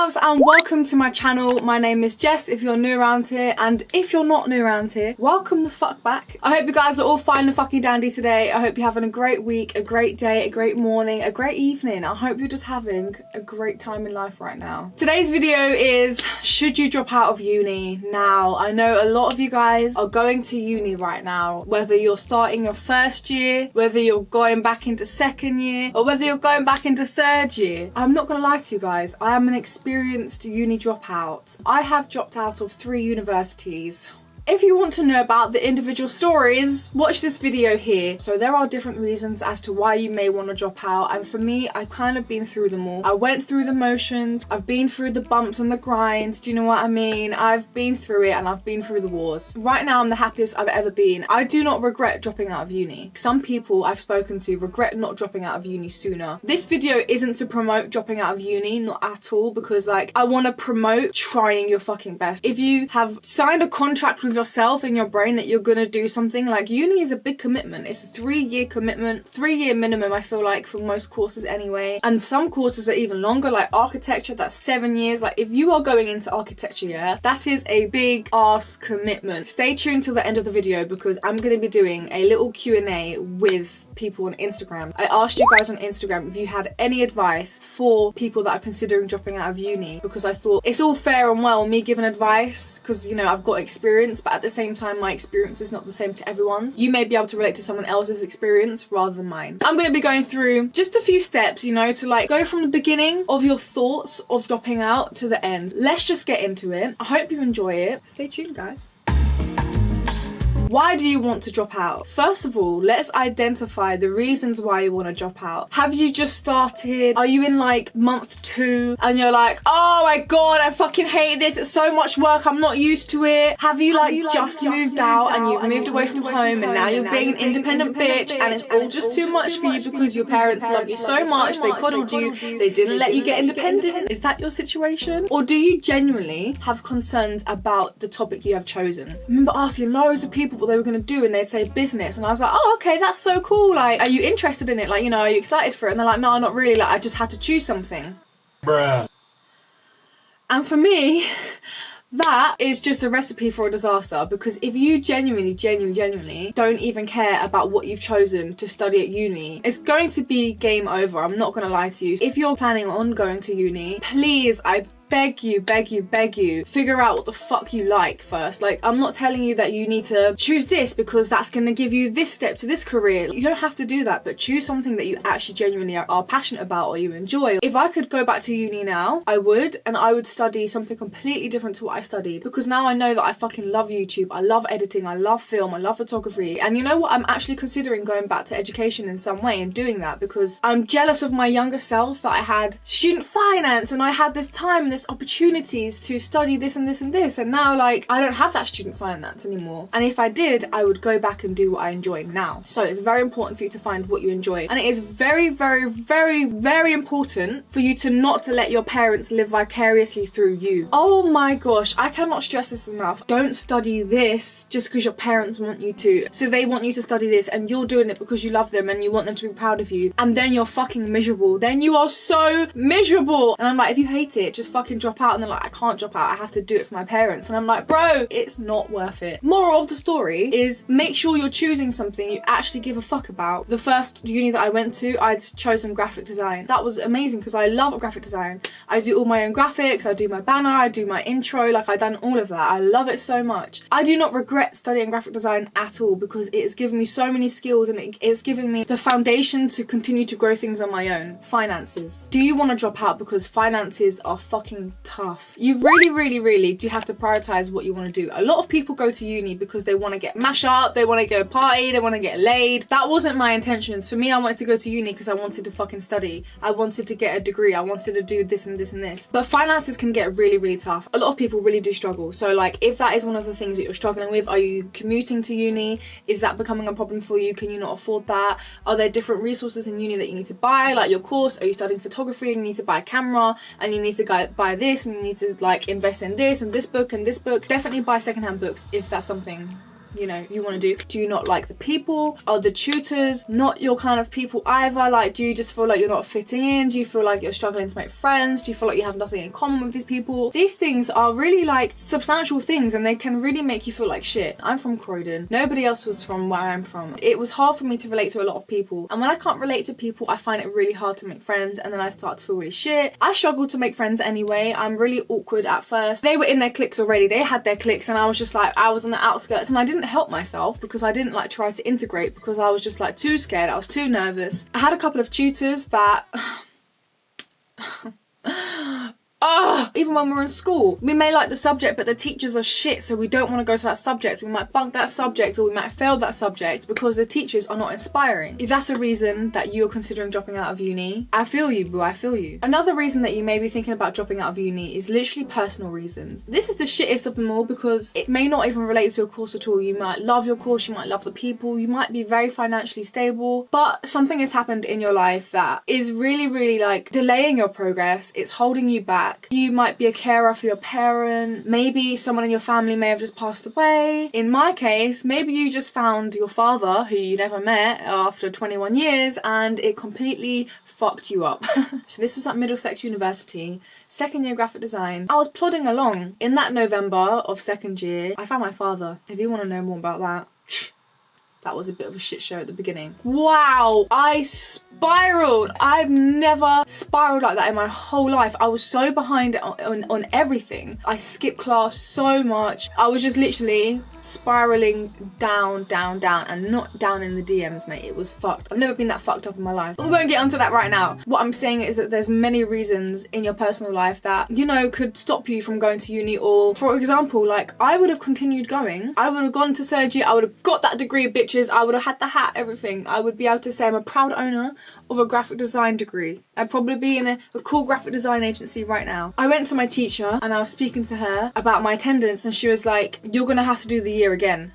loves, and welcome to my channel. My name is Jess if you're new around here, and if you're not new around here, welcome the fuck back. I hope you guys are all fine and fucking dandy today. I hope you're having a great week, a great day, a great morning, a great evening. I hope you're just having a great time in life right now. Today's video is, should you drop out of uni? Now, I know a lot of you guys are going to uni right now, whether you're starting your first year, whether you're going back into second year, or whether you're going back into third year. I'm not gonna lie to you guys, I am an experienced uni dropout. I have dropped out of 3 universities. If you want to know about the individual stories, watch this video here. So there are different reasons as to why you may want to drop out, and for me, I've kind of been through them all. I went through the motions, I've been through the bumps and the grinds, do you know what I mean? I've been through it and I've been through the wars. Right now I'm the happiest I've ever been. I do not regret dropping out of uni. Some people I've spoken to regret not dropping out of uni sooner. This video isn't to promote dropping out of uni, not at all, because like I want to promote trying your fucking best. If you have signed a contract with yourself in your brain that you're gonna do something, like uni is a big commitment. It's a 3-year commitment, 3-year minimum I feel like for most courses anyway, and some courses are even longer, like architecture, that's 7 years. Like if you are going into architecture, yeah, that is a big ass commitment. Stay tuned till the end of the video because I'm gonna be doing a little Q&A with people on Instagram. I asked you guys on Instagram if you had any advice for people that are considering dropping out of uni, because I thought it's all fair and well me giving advice because, you know, I've got experience, but at the same time my experience is not the same to everyone's. You may be able to relate to someone else's experience rather than mine. I'm going to be going through just a few steps, you know, to like go from the beginning of your thoughts of dropping out to the end. Let's just get into it. I hope you enjoy it. Stay tuned, guys. Why do you want to drop out? First of all, let's identify the reasons why you want to drop out. Have you just started? Are you in like month 2 and you're like, oh my god, I fucking hate this, it's so much work, I'm not used to it? Have you just moved out and you've moved away from home and now you're being an independent bitch and it's all just too much for you because your parents love you so much, they coddled you, they didn't let you get independent? Is that your situation? Or do you genuinely have concerns about the topic you have chosen? I remember asking loads of people what they were going to do and they'd say business, and I was like, oh okay, that's so cool, like are you interested in it, like, you know, are you excited for it? And they're like, no, not really, like I just had to choose something. Bruh. And for me, that is just a recipe for a disaster, because if you genuinely don't even care about what you've chosen to study at uni, it's going to be game over. I'm not going to lie to you. If you're planning on going to uni, please, I beg you, figure out what the fuck you like first. Like, I'm not telling you that you need to choose this because that's going to give you this step to this career. You don't have to do that, but choose something that you actually genuinely are passionate about or you enjoy. If I could go back to uni now, I would, and I would study something completely different to what I studied, because now I know that I fucking love YouTube, I love editing, I love film, I love photography, and you know what, I'm actually considering going back to education in some way and doing that, because I'm jealous of my younger self that I had student finance and I had this time and this opportunities to study this and this and this, and now like I don't have that student finance anymore, and if I did, I would go back and do what I enjoy now. So it's very important for you to find what you enjoy, and it is very important for you to not to let your parents live vicariously through you. Oh my gosh, I cannot stress this enough. Don't study this just because your parents want you to. So they want you to study this and you're doing it because you love them and you want them to be proud of you, and then you're fucking miserable. Then you are so miserable. And I'm like, if you hate it, just fucking drop out. And they're like, I can't drop out, I have to do it for my parents. And I'm like, bro, it's not worth it. Moral of the story is, make sure you're choosing something you actually give a fuck about. The first uni that I went to, I'd chosen graphic design. That was amazing because I love graphic design. I do all my own graphics, I do my banner, I do my intro, like I've done all of that. I love it so much. I do not regret studying graphic design at all, because it has given me so many skills and it's given me the foundation to continue to grow things on my own. Finances. Do you want to drop out because finances are fucking tough? You really do have to prioritize what you want to do. A lot of people go to uni because they want to get mash up, they want to go party, they want to get laid. That wasn't my intentions. For me, I wanted to go to uni because I wanted to fucking study. I wanted to get a degree. I wanted to do this and this and this. But finances can get really tough. A lot of people really do struggle. So like, if that is one of the things that you're struggling with, are you commuting to uni? Is that becoming a problem for you? Can you not afford that? Are there different resources in uni that you need to buy, like your course? Are you studying photography and you need to buy a camera and you need to buy this and you need to like invest in this and this book and this book? Definitely buy secondhand books if that's something you know, you want to do? Do you not like the people? Are the tutors not your kind of people either? Like, do you just feel like you're not fitting in? Do you feel like you're struggling to make friends? Do you feel like you have nothing in common with these people? These things are really like substantial things, and they can really make you feel like shit. I'm from Croydon. Nobody else was from where I'm from. It was hard for me to relate to a lot of people, and when I can't relate to people, I find it really hard to make friends, and then I start to feel really shit. I struggled to make friends anyway. I'm really awkward at first. They were in their cliques already. They had their cliques, and I was just like, I was on the outskirts, and I didn't help myself because I didn't like try to integrate because I was just like too scared. I was too nervous. I had a couple of tutors that even when we're in school, we may like the subject, but the teachers are shit, so we don't want to go to that subject. We might bunk that subject, or we might fail that subject because the teachers are not inspiring. If that's a reason that you're considering dropping out of uni, I feel you, boo, I feel you. Another reason that you may be thinking about dropping out of uni is literally personal reasons. This is the shittest of them all because it may not even relate to a course at all. You might love your course, you might love the people, you might be very financially stable, but something has happened in your life that is really, really like delaying your progress. It's holding you back. You might be a carer for your parent. Maybe someone in your family may have just passed away. In my case, maybe you just found your father who you never met after 21 years and it completely fucked you up. So this was at Middlesex University, second year graphic design. I was plodding along. In that November of second year, I found my father. If you want to know more about that, that was a bit of a shit show at the beginning. Wow, I spiraled. I've never spiraled like that in my whole life. I was so behind on everything. I skipped class so much. I was just literally spiraling down, and not down in the DMs, mate. It was fucked. I've never been that fucked up in my life. But we won't get onto that right now. What I'm saying is that there's many reasons in your personal life that, you know, could stop you from going to uni. Or, for example, like, I would have continued going. I would have gone to third year. I would have got that degree, bitches. I would have had the hat, everything. I would be able to say I'm a proud owner of a graphic design degree. I'd probably be in a cool graphic design agency right now. I went to my teacher and I was speaking to her about my attendance, and she was like, you're gonna have to do the year again.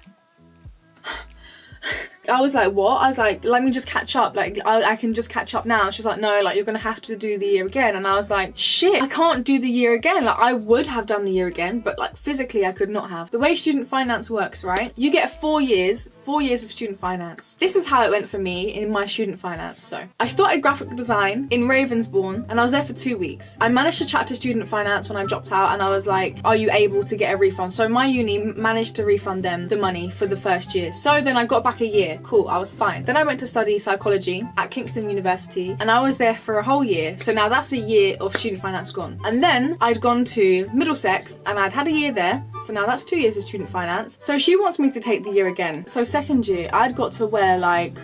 I was like, what? I was like, let me just catch up. Like, I can just catch up now. She was like, no, like, you're gonna have to do the year again. And I was like, shit, I can't do the year again. Like, I would have done the year again, but like physically I could not have. The way student finance works, right? You get 4 years of student finance. This is how it went for me in my student finance. So I started graphic design in Ravensbourne and I was there for 2 weeks. I managed to chat to student finance when I dropped out, and I was like, are you able to get a refund? So my uni managed to refund them the money for the first year. So then I got back a year. Cool, I was fine. Then I went to study psychology at Kingston University, and I was there for a whole year. So now that's a year of student finance gone. And then I'd gone to Middlesex and I'd had a year there. So now that's 2 years of student finance. So she wants me to take the year again. So second year, I'd got to wear like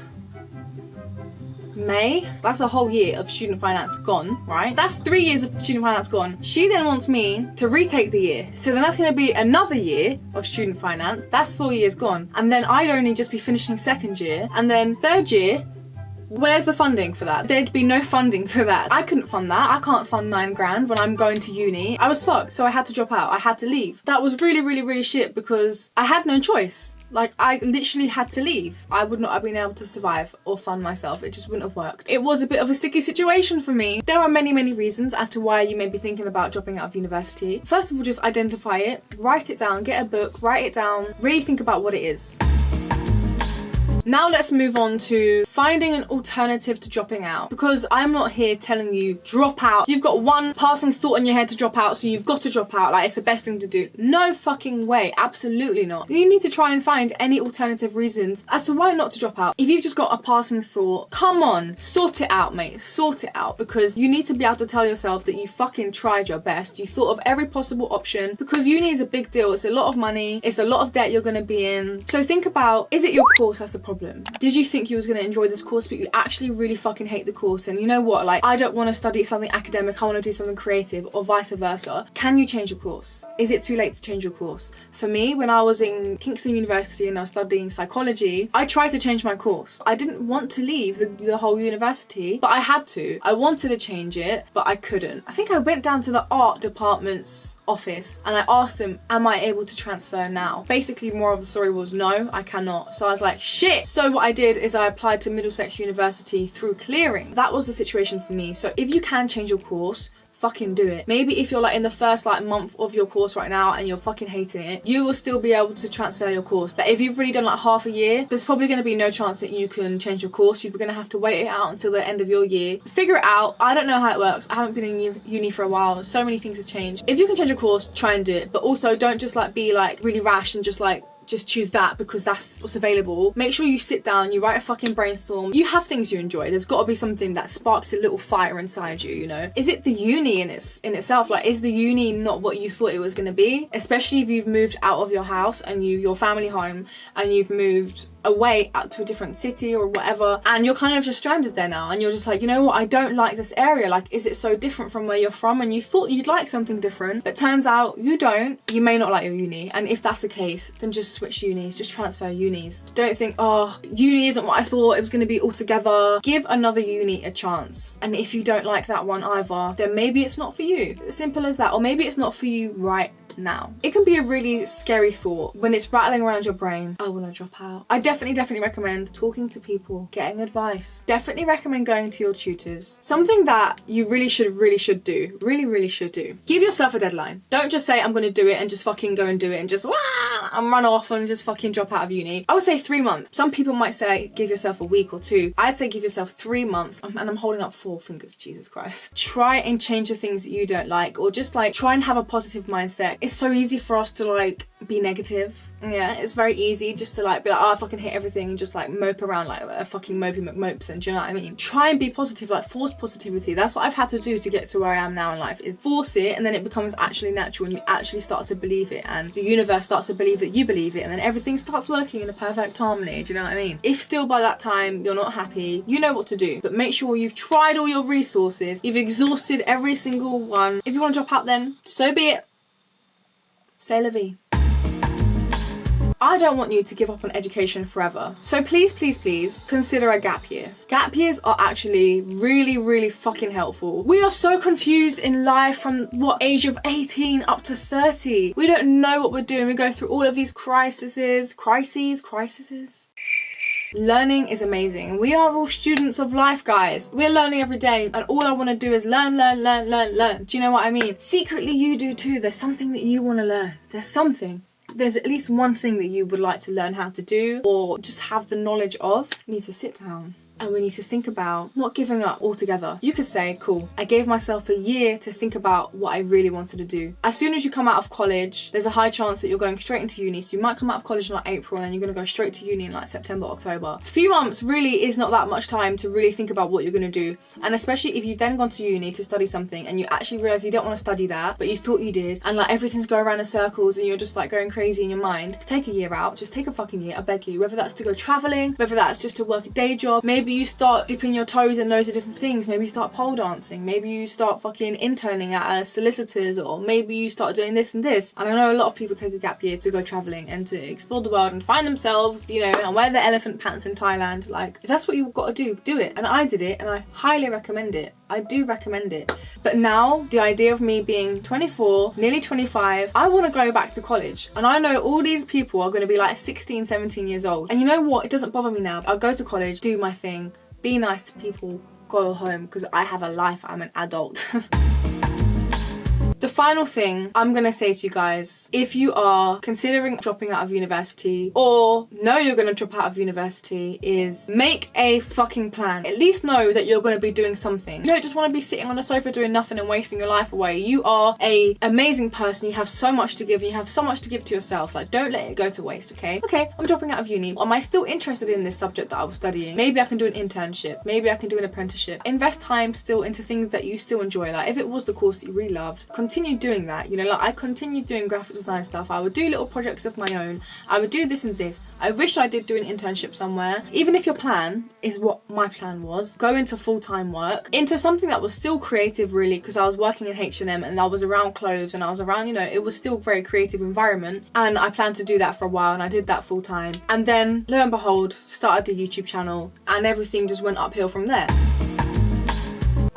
May. That's a whole year of student finance gone, right? That's 3 years of student finance gone. She then wants me to retake the year. So then that's going to be another year of student finance. That's 4 years gone. And then I'd only just be finishing second year. And then third year, where's the funding for that? There'd be no funding for that. I couldn't fund that. I can't fund 9 grand when I'm going to uni. I was fucked, so I had to drop out. I had to leave. That was really, really, really shit because I had no choice. Like, I literally had to leave. I would not have been able to survive or fund myself. It just wouldn't have worked. It was a bit of a sticky situation for me. There are many, many reasons as to why you may be thinking about dropping out of university. First of all, just identify it, write it down, get a book, write it down, really think about what it is. Now let's move on to finding an alternative to dropping out, because I'm not here telling you drop out. You've got one passing thought in your head to drop out, so you've got to drop out, like it's the best thing to do. No fucking way, absolutely not. You need to try and find any alternative reasons as to why not to drop out. If you've just got a passing thought, come on, sort it out, mate, sort it out, because you need to be able to tell yourself that you fucking tried your best, you thought of every possible option, because uni is a big deal. It's a lot of money, it's a lot of debt you're going to be in. So think about, is it your course that's the problem? Did you think you was going to enjoy this course but you actually really fucking hate the course, and you know what, like, I don't want to study something academic, I want to do something creative, or vice versa? Can you change your course? Is it too late to change your course? For me, when I was in Kingston University and I was studying psychology, I tried to change my course. I didn't want to leave the whole university, but I had to. I wanted to change it, but I couldn't. I think I went down to the art department's office and I asked them, am I able to transfer now? Basically, more of the story was no, I cannot. So I was like, shit. So what I did is I applied to Middlesex University through clearing. That was the situation for me. So if you can change your course, fucking do it. Maybe if you're like in the first like month of your course right now and you're fucking hating it, you will still be able to transfer your course. Like if you've really done like half a year, there's probably going to be no chance that you can change your course. You're going to have to wait it out until the end of your year. Figure it out. I don't know how it works. I haven't been in uni for a while. So many things have changed. If you can change your course, try and do it. But also don't just like be like really rash and just choose that because that's what's available. Make sure you sit down, you write a fucking brainstorm. You have things you enjoy. There's got to be something that sparks a little fire inside you, you know? Is it the uni in itself? Like, is the uni not what you thought it was going to be? Especially if you've moved out of your house and your family home, and you've moved away out to a different city or whatever, and you're kind of just stranded there now, and you're just like, you know what, I don't like this area. Like, is it so different from where you're from? And you thought you'd like something different, but turns out you don't. You may not like your uni, and if that's the case, then just switch unis, just transfer unis. Don't think, oh, uni isn't what I thought it was going to be altogether. Give another uni a chance, and if you don't like that one either, then maybe it's not for you. As simple as that. Or maybe it's not for you right now. It can be a really scary thought when it's rattling around your brain. I want to drop out. I definitely recommend talking to people, getting advice. Definitely recommend going to your tutors. Something that you really should do. Really should do. Give yourself a deadline. Don't just say I'm going to do it and just fucking go and do it and just and run off and just fucking drop out of uni. I would say 3 months. Some people might say give yourself a week or 2. I'd say give yourself 3 months. And I'm holding up 4 fingers, Jesus Christ. Try and change the things that you don't like, or just like try and have a positive mindset. It's so easy for us to like be negative. Yeah, it's very easy just to like be like, oh, I fucking hate everything, and just like mope around like a fucking mopey McMopes. Do you know what I mean? Try and be positive, like force positivity. That's what I've had to do to get to where I am now in life, is force it, and then it becomes actually natural, and you actually start to believe it, and the universe starts to believe that you believe it, and then everything starts working in a perfect harmony. Do you know what I mean? If still by that time you're not happy, you know what to do, but make sure you've tried all your resources, you've exhausted every single one. If you want to drop out, then so be it. C'est la vie. I don't want you to give up on education forever. So please consider a gap year. Gap years are actually really fucking helpful. We are so confused in life from what age of 18 up to 30. We don't know what we're doing. We go through all of these crises. Learning is amazing. We are all students of life, guys. We're learning every day, and all I want to do is learn. Do you know what I mean? Secretly, you do too. There's something that you want to learn. There's at least one thing that you would like to learn how to do, or just have the knowledge of. You need to sit down, and we need to think about not giving up altogether. You could say, cool, I gave myself a year to think about what I really wanted to do. As soon as you come out of college, there's a high chance that you're going straight into uni. So you might come out of college in like April, and then you're going to go straight to uni in like September, October. A few months really is not that much time to really think about what you're going to do. And especially if you've then gone to uni to study something, and you actually realise you don't want to study that, but you thought you did, and like everything's going around in circles, and you're just like going crazy in your mind. Take a year out. Just take a fucking year, I beg you. Whether that's to go travelling, whether that's just to work a day job. Maybe you start dipping your toes in loads of different things. Maybe you start pole dancing. Maybe you start fucking interning at a solicitor's, or maybe you start doing this and this. And I know a lot of people take a gap year to go travelling and to explore the world and find themselves, you know, and wear their elephant pants in Thailand. Like, if that's what you've got to do, do it. And I did it, and I highly recommend it. I do recommend it. But now, the idea of me being 24, nearly 25, I want to go back to college. And I know all these people are going to be like 16, 17 years old. And you know what? It doesn't bother me now. I'll go to college, do my thing, be nice to people, go home, because I have a life. I'm an adult. The final thing I'm going to say to you guys, if you are considering dropping out of university, or know you're going to drop out of university, is make a fucking plan. At least know that you're going to be doing something. You don't just want to be sitting on the sofa doing nothing and wasting your life away. You are an amazing person. You have so much to give, and you have so much to give to yourself. Like, don't let it go to waste, okay? Okay, I'm dropping out of uni. Am I still interested in this subject that I was studying? Maybe I can do an internship. Maybe I can do an apprenticeship. Invest time still into things that you still enjoy. Like, if it was the course that you really loved, continue doing that. You know, like, I continued doing graphic design stuff. I would do little projects of my own. I would do this and this. I wish I did do an internship somewhere. Even if your plan is what my plan was, go into full-time work, into something that was still creative, really, because I was working in H&M, and I was around clothes, and I was around, you know, it was still a very creative environment, and I planned to do that for a while, and I did that full-time. And then, lo and behold, started the YouTube channel, and everything just went uphill from there.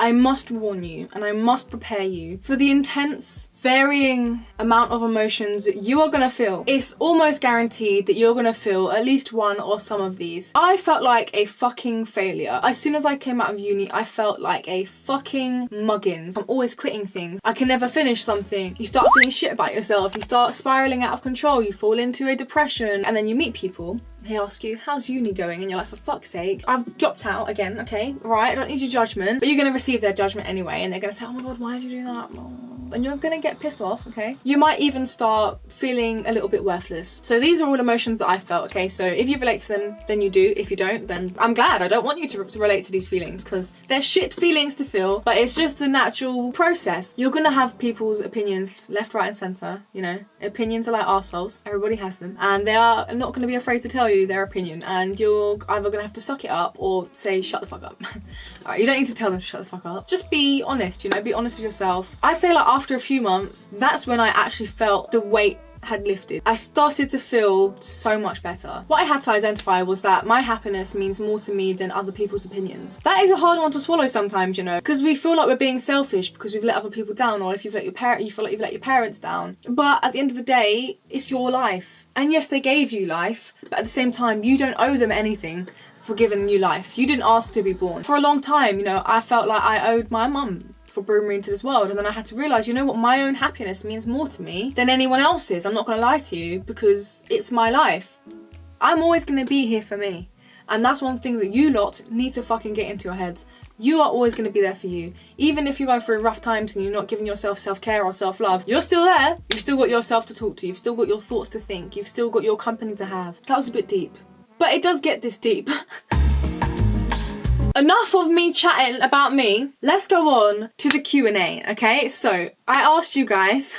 I must warn you and I must prepare you for the intense, varying amount of emotions you are gonna feel. It's almost guaranteed that you're gonna feel at least one or some of these. I felt like a fucking failure. As soon as I came out of uni, I felt like a fucking muggins. I'm always quitting things. I can never finish something. You start feeling shit about yourself. You start spiraling out of control. You fall into a depression. And then you meet people. They ask you, how's uni going? And you're like, for fuck's sake, I've dropped out again, okay? Right, I don't need your judgment. But you're gonna receive their judgment anyway. And they're gonna say, oh my God, why did you do that? And you're gonna get pissed off, okay? You might even start feeling a little bit worthless. So these are all emotions that I felt, okay? So if you relate to them, then you do. If you don't, then I'm glad. I don't want you to relate to these feelings because they're shit feelings to feel, but it's just a natural process. You're gonna have people's opinions left, right, and center, you know? Opinions are like arseholes. Everybody has them. And they are not gonna be afraid to tell you their opinion. And you're either gonna have to suck it up or say, shut the fuck up. Alright, you don't need to tell them to shut the fuck up. Just be honest, you know? Be honest with yourself. I'd say like after a few months, that's when I actually felt the weight had lifted. I started to feel so much better. What I had to identify was that my happiness means more to me than other people's opinions. That is a hard one to swallow sometimes, you know, because we feel like we're being selfish because we've let other people down, or if you've let your parent, you feel like you've let your parents down. But at the end of the day, it's your life. And yes, they gave you life, but at the same time, you don't owe them anything for giving you life. You didn't ask to be born. For a long time, you know, I felt like I owed my mum for bringing me into this world, and then I had to realise, you know what, my own happiness means more to me than anyone else's. I'm not gonna lie to you because it's my life. I'm always gonna be here for me, and that's one thing that you lot need to fucking get into your heads. You are always gonna be there for you. Even if you're going through rough times and you're not giving yourself self-care or self-love, you're still there. You've still got yourself to talk to. You've still got your thoughts to think. You've still got your company to have. That was a bit deep, but it does get this deep. Enough of me chatting about me. Let's go on to the Q&A, okay? So I asked you guys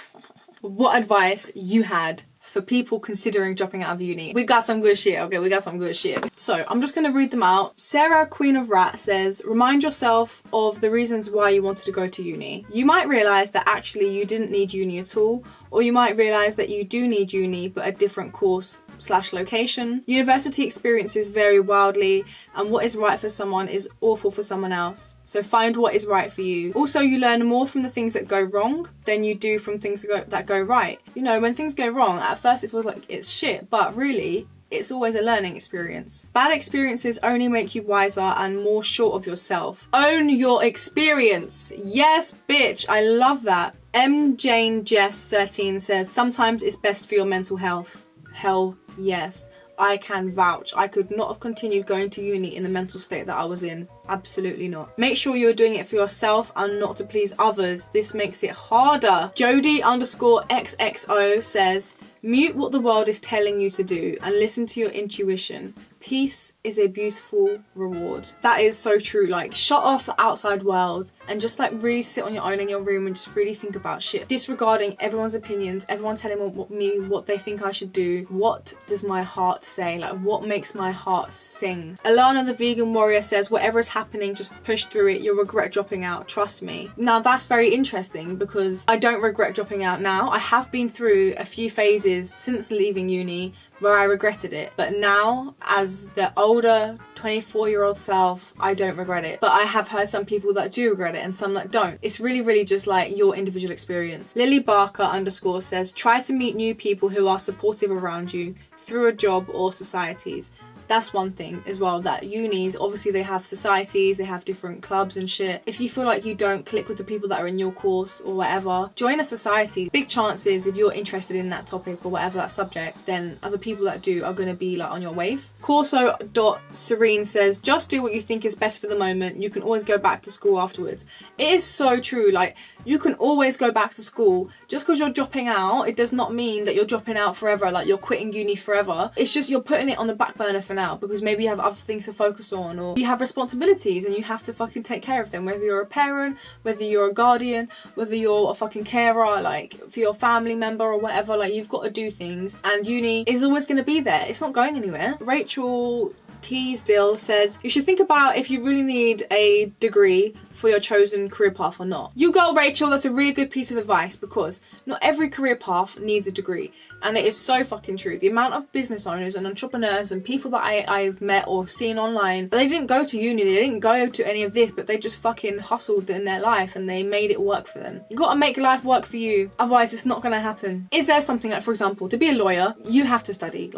what advice you had for people considering dropping out of uni. We got some good shit, okay? We got some good shit. So I'm just gonna read them out. Sarah, Queen of Rat, says, remind yourself of the reasons why you wanted to go to uni. You might realise that actually you didn't need uni at all, or you might realise that you do need uni but a different course/location. University experiences vary wildly, and what is right for someone is awful for someone else. So find what is right for you. Also, you learn more from the things that go wrong than you do from things that go right. You know, when things go wrong, at first it feels like it's shit, but really, it's always a learning experience. Bad experiences only make you wiser and more sure of yourself. Own your experience. Yes, bitch. I love that. M. Jane Jess 13 says, sometimes it's best for your mental health. Hell yes. I can vouch. I could not have continued going to uni in the mental state that I was in. Absolutely not. Make sure you're doing it for yourself and not to please others. This makes it harder. Jody_XXO says, mute what the world is telling you to do and listen to your intuition. Peace is a beautiful reward. That is so true. Like, shut off the outside world and just like really sit on your own in your room and just really think about shit. Disregarding everyone's opinions, everyone telling me what they think I should do. What does my heart say? Like, what makes my heart sing? Alana the Vegan Warrior says, whatever is happening, just push through it. You'll regret dropping out. Trust me. Now that's very interesting because I don't regret dropping out now. I have been through a few phases since leaving uni where I regretted it, but now as the older 24-year-old self, I don't regret it. But I have heard some people that do regret it and some that don't. It's really just like your individual experience. Lily Barker _ says, try to meet new people who are supportive around you through a job or societies. That's one thing as well, that unis, obviously they have societies, they have different clubs and shit. If you feel like you don't click with the people that are in your course or whatever, join a society. Big chances, if you're interested in that topic or whatever that subject, then other people that do are going to be like on your wave. Corso.Serene says, just do what you think is best for the moment. You can always go back to school afterwards. It is so true. Like, you can always go back to school. Just because you're dropping out, it does not mean that you're dropping out forever, like you're quitting uni forever. It's just you're putting it on the back burner for now because maybe you have other things to focus on, or you have responsibilities and you have to fucking take care of them, whether you're a parent, whether you're a guardian, whether you're a fucking carer, like for your family member or whatever. Like, you've got to do things, and uni is always going to be there. It's not going anywhere. Rachel 𝑡𝑠DILL says, you should think about if you really need a degree for your chosen career path or not. You go, Rachel, that's a really good piece of advice, because not every career path needs a degree. And it is so fucking true. The amount of business owners and entrepreneurs and people that I've met or seen online, they didn't go to uni, they didn't go to any of this, but they just fucking hustled in their life and they made it work for them. You gotta make life work for you, otherwise it's not gonna happen. Is there something like, for example, to be a lawyer, you have to study,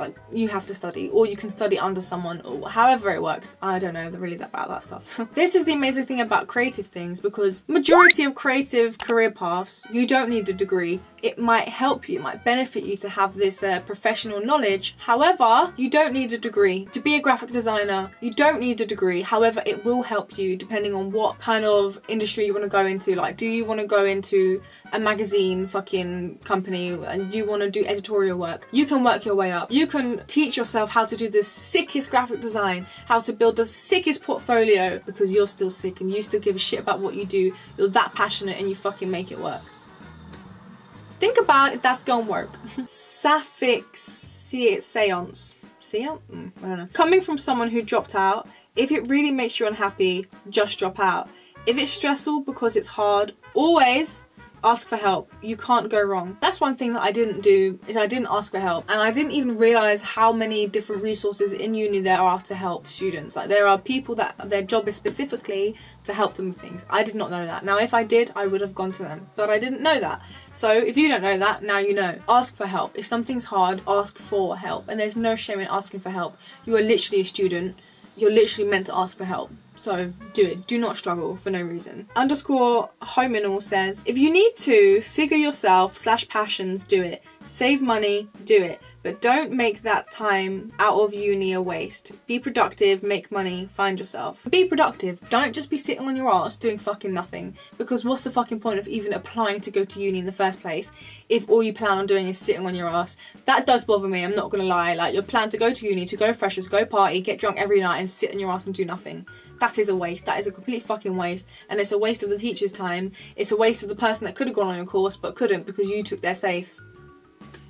or you can study under someone, or however it works. I don't know really about that stuff. This is the amazing thing about creative things, because majority of creative career paths, you don't need a degree. It might help you, it might benefit you to have this professional knowledge. However, you don't need a degree. To be a graphic designer, you don't need a degree. However, it will help you depending on what kind of industry you want to go into. Like, do you want to go into a magazine fucking company and you want to do editorial work? You can work your way up. You can teach yourself how to do the sickest graphic design, how to build the sickest portfolio, because you're still sick and you still give a shit about what you do. You're that passionate and you fucking make it work. Think about if that's gonna work. Sapphic seance. I don't know. Coming from someone who dropped out, if it really makes you unhappy, just drop out. If it's stressful because it's hard, always ask for help. You can't go wrong. That's one thing that I didn't do, is I didn't ask for help. And I didn't even realise how many different resources in uni there are to help students. Like, there are people that their job is specifically to help them with things. I did not know that. Now, if I did, I would have gone to them. But I didn't know that. So if you don't know that, now you know. Ask for help. If something's hard, ask for help. And there's no shame in asking for help. You are literally a student. You're literally meant to ask for help. So do it. Do not struggle for no reason. _hominal says, if you need to figure yourself / passions, do it. Save money, do it. But don't make that time out of uni a waste. Be productive, make money, find yourself. Be productive. Don't just be sitting on your ass doing fucking nothing. Because what's the fucking point of even applying to go to uni in the first place if all you plan on doing is sitting on your ass? That does bother me, I'm not gonna lie. Like, your plan to go to uni, to go freshers, go party, get drunk every night and sit on your ass and do nothing. That is a waste. That is a complete fucking waste. And it's a waste of the teacher's time. It's a waste of the person that could have gone on your course but couldn't because you took their space.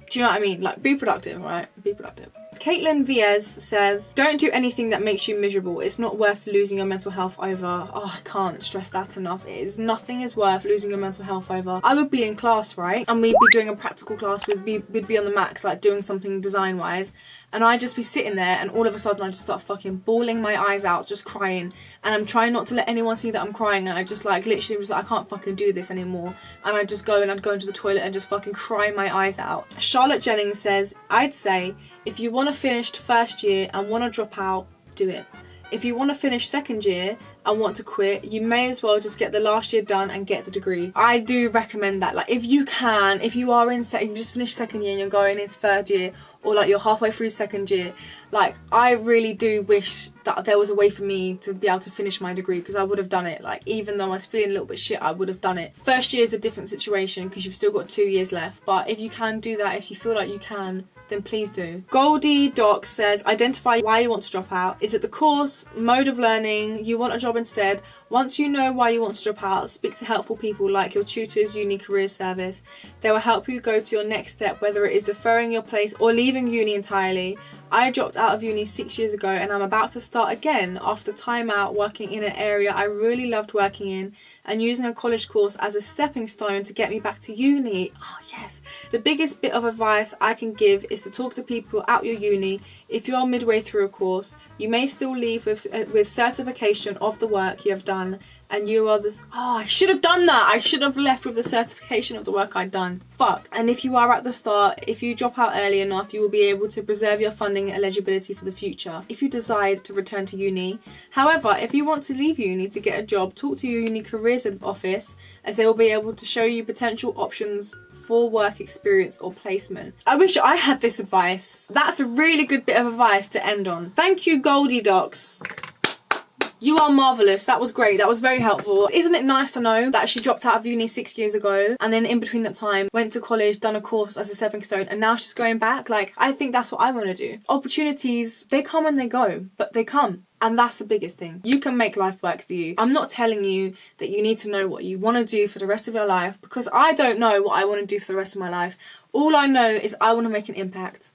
Do you know what I mean? Like, be productive, right? Be productive. Caitlin Viez says, don't do anything that makes you miserable. It's not worth losing your mental health over. Oh, I can't stress that enough. Nothing is worth losing your mental health over. I would be in class, right? And we'd be doing a practical class. We'd be on the max, like doing something design-wise. And I'd just be sitting there and all of a sudden I just start fucking bawling my eyes out, just crying. And I'm trying not to let anyone see that I'm crying, and I just like literally was like, I can't fucking do this anymore. And I'd just go and I'd go into the toilet and just fucking cry my eyes out. Charlotte Jennings says, I'd say if you want to finish first year and want to drop out, do it. If you want to finish second year and want to quit, you may as well just get the last year done and get the degree. I do recommend that. Like, if you can, if you are in if you just finished second year and you're going into third year, or like you're halfway through second year, like, I really do wish that there was a way for me to be able to finish my degree, because I would have done it. Like, even though I was feeling a little bit shit, I would have done it. First year is a different situation because you've still got 2 years left, but if you can do that, if you feel like you can, then please do. Goldie Doc says, identify why you want to drop out. Is it the course, mode of learning, you want a job instead? Once you know why you want to drop out, speak to helpful people like your tutors, uni careers service. They will help you go to your next step, whether it is deferring your place or leaving uni entirely. I dropped out of uni 6 years ago and I'm about to start again after time out working in an area I really loved working in and using a college course as a stepping stone to get me back to uni. Oh yes. The biggest bit of advice I can give is to talk to people at your uni. If you are midway through a course, you may still leave with certification of the work you have done, and you are this. Oh, I should have done that. I should have left with the certification of the work I'd done. Fuck. And if you are at the start, if you drop out early enough, you will be able to preserve your funding eligibility for the future if you decide to return to uni. However, if you want to leave uni to get a job, talk to your uni careers office, as they will be able to show you potential options for work experience or placement. I wish I had this advice. That's a really good bit of advice to end on. Thank you, Goldie Docs. You are marvellous. That was great. That was very helpful. Isn't it nice to know that she dropped out of uni 6 years ago and then in between that time went to college, done a course as a stepping stone, and now she's going back? Like, I think that's what I want to do. Opportunities, they come and they go, but they come. And that's the biggest thing. You can make life work for you. I'm not telling you that you need to know what you want to do for the rest of your life, because I don't know what I want to do for the rest of my life. All I know is I want to make an impact.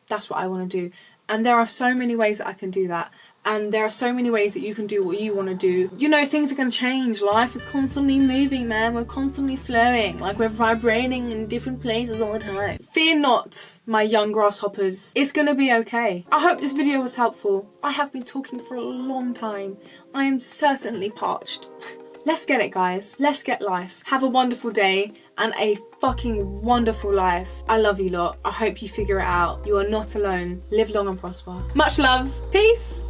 That's what I want to do. And there are so many ways that I can do that. and there are so many ways that you can do what you want to do. You know, things are going to change. Life is constantly moving, man. We're constantly flowing, like we're vibrating in different places all the time. Fear not, my young grasshoppers. It's going to be okay. I hope this video was helpful. I have been talking for a long time. I am certainly parched. Let's get it, guys. Let's get life. Have a wonderful day and a fucking wonderful life. I love you lot. I hope you figure it out. You are not alone. Live long and prosper. Much love. Peace.